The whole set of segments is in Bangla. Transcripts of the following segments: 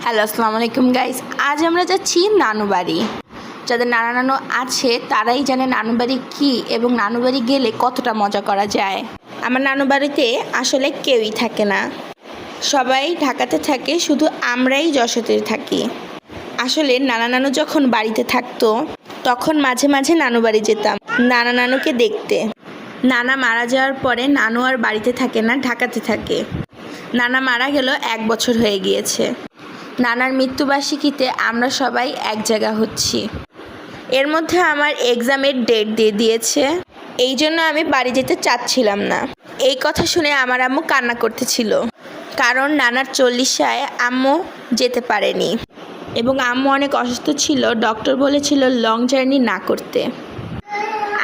হ্যালো, আসসালামু আলাইকুম গাইস। আজ আমরা যাচ্ছি নানু বাড়ি। যাদের নানা নানু আছে তারাই জানে নানু বাড়ি কী এবং নানু বাড়ি গেলে কতটা মজা করা যায়। আমার নানু বাড়িতে আসলে কেউই থাকে না, সবাই ঢাকাতে থাকে, শুধু আমরাই যশোরে থাকি। আসলে নানা নানু যখন বাড়িতে থাকতো তখন মাঝে মাঝে নানু বাড়ি যেতাম নানা নানুকে দেখতে। নানা মারা যাওয়ার পরে নানু আর বাড়িতে থাকে না, ঢাকাতে থাকে। নানা মারা গেল 1 বছর হয়ে গিয়েছে। নানার মৃত্যুবার্ষিকীতে আমরা সবাই এক জায়গা হচ্ছি। এর মধ্যে আমার এক্সামের ডেট দিয়ে দিয়েছে, এই জন্য আমি বাড়ি যেতে চাচ্ছিলাম না। এই কথা শুনে আমার আম্মু কান্না করতেছিল, কারণ নানার 40-আয় আম্মু যেতে পারেনি এবং আম্মু অনেক অসুস্থ ছিল। ডক্টর বলেছিল লং জার্নি না করতে।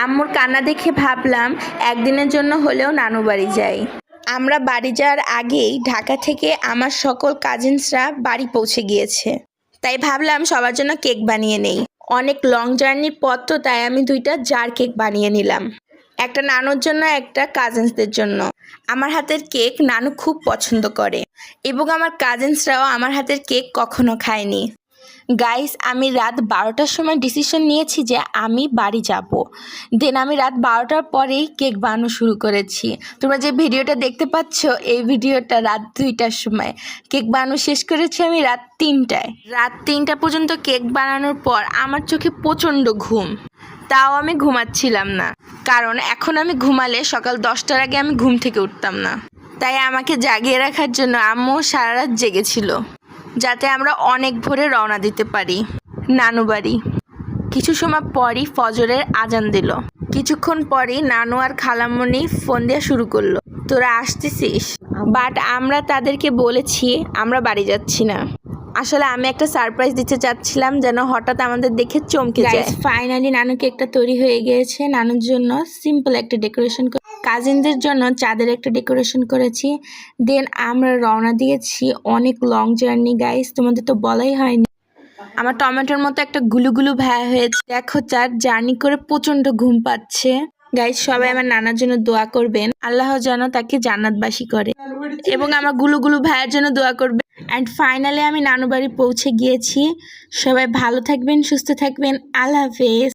আম্মুর কান্না দেখে ভাবলাম একদিনের জন্য হলেও নানু বাড়ি যাই। আমরা বাড়ি যাওয়ার আগেই ঢাকা থেকে আমার সকল কাজিনসরা বাড়ি পৌঁছে গিয়েছে, তাই ভাবলাম সবার জন্য কেক বানিয়ে নেই। অনেক লং জার্নির পর তো, তাই আমি 2টা জার কেক বানিয়ে নিলাম, একটা নানুর জন্য, একটা কাজিনসদের জন্য। আমার হাতের কেক নানু খুব পছন্দ করে এবং আমার কাজিনসরাও আমার হাতের কেক কখনো খায়নি। গাইস, আমি রাত 12টার সময় ডিসিশন নিয়েছি যে আমি বাড়ি যাব। দেন আমি রাত 12টার পরেই কেক বানানো শুরু করেছি। তোমরা যে ভিডিওটা দেখতে পাচ্ছ, এই ভিডিওটা রাত 2টার সময়। কেক বানানো শেষ করেছি আমি রাত 3টায়। রাত 3টা পর্যন্ত কেক বানানোর পর আমার চোখে প্রচণ্ড ঘুম, তাও আমি ঘুমাচ্ছিলাম না, কারণ এখন আমি ঘুমালে সকাল 10টার আগে আমি ঘুম থেকে উঠতাম না। তাই আমাকে জাগিয়ে রাখার জন্য আম্মু সারা রাত জেগেছিল, যাতে আমরা অনেক ভোরে রওনা দিতে পারি নানু বাড়ি। কিছু সময় পরই ফজরের আজান দিল। কিছুক্ষণ পরই নানু আর খালামণি ফোন দেওয়া শুরু করলো, তোরা আসতেছিস? বাট আমরা তাদেরকে বলেছি আমরা বাড়ি যাচ্ছি না। আসলে আমি একটা সারপ্রাইজ দিতে চাচ্ছিলাম, যেন হঠাৎ আমাদের দেখে চমকে যায়। ফাইনালি নানু কেকটা তৈরি হয়ে গিয়েছে। নানুর জন্য সিম্পল একটা ডেকোরেশন, কাজিনদের জন্য চাঁদের একটা ডেকোরেশন করেছি। দেন আমরা রওনা দিয়েছি অনেক লং জার্নি গাইস, তোমাদের তো বলাই হয়নি। আমার টমেটোর মতো একটা গুলুগুলু ভায়া হয়েছে। দেখো, জার্নি করে প্রচণ্ড ঘুম পাচ্ছে। গাইস, সবাই আমার নানার জন্য দোয়া করবেন, আল্লাহ যেন তাকে জান্নাতবাসী করে, এবং আমার গুলুগুলু ভাইয়ের জন্য দোয়া করবেন। অ্যান্ড ফাইনালি আমি নানু বাড়ি পৌঁছে গিয়েছি। সবাই ভালো থাকবেন, সুস্থ থাকবেন। আল্লাহ হাফেজ।